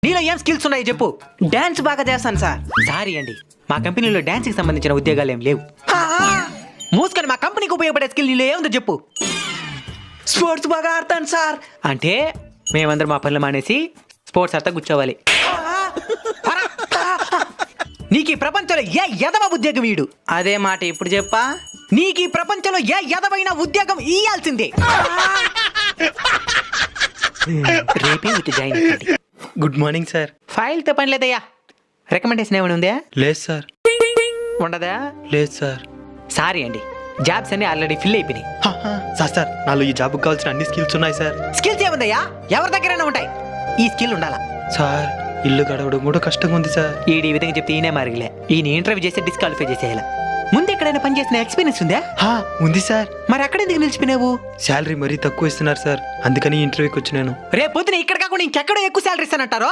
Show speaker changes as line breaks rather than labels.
నీలో ఏం స్కిల్స్ ఉన్నాయో చెప్పు.
డాన్స్ బాగా చేస్తాను సార్.
సారీ అండి, మా కంపెనీలో డాన్స్ కి సంబంధించిన ఉద్యోగాలు ఏం లేవు. మూసుకొని మా కంపెనీకి ఉపయోగపడే స్కిల్ నీలో ఏముందో చెప్పు.
స్పోర్ట్స్ బాగా ఆడతాను సార్.
అంటే మేమందరం మా పనులు మానేసి స్పోర్ట్స్ ఆడతా కూర్చోవాలి. నీకు ఈ ప్రపంచంలో ఏ ఎదవ ఉద్యోగం ఈడు.
అదే మాట ఇప్పుడు చెప్పా.
నీకు ఈ ప్రపంచంలో ఏ ఎదవైన ఉద్యోగం ఇయ్యాల్సిందే. రేపే వచ్చి జాయిన్ అవ్వండి.
Good morning sir.
ఫైల్తో పని లేదయ్యా. రికమెండేషన్ ఏమైనా ఉందా?
లేదు సార్.
ఉండదా?
లేదు సార్.
సారీ అండి, జాబ్స్ అన్ని ఆల్రెడీ ఫిల్ అయిపోయినాయి.
సార్ నాలో ఈ జాబ్కి కావాల్సిన అన్ని స్కిల్స్ ఉన్నాయి సార్.
స్కిల్స్ ఏముందయ్యా, ఎవరి దగ్గరైనా ఉంటాయి. ఈ స్కిల్ ఉండాలా
సార్. ఇల్లు గడవడం కూడా కష్టంగా ఉంది సార్.
ఈ విధంగా చెప్తే ఈయనే మారిలే. ఈయన ఇంటర్వ్యూ చేసి డిస్క్వాలిఫై చేసేయాల. ముందు ఎక్కడైనా పని చేసిన ఎక్స్పీరియన్స్ ఉందా?
ఉంది సార్.
మరి అక్కడ ఎందుకు నిలిచిపోయినావు?
శాలరీ మరీ తక్కువ ఇస్తున్నారు సార్, అందుకని ఇంటర్వ్యూకి వచ్చినాను.
రేపు పొద్దున ఇక్కడ కాకుండా ఇంకెక్కడో ఎక్కువ శాలరీ ఇస్తానంటారో.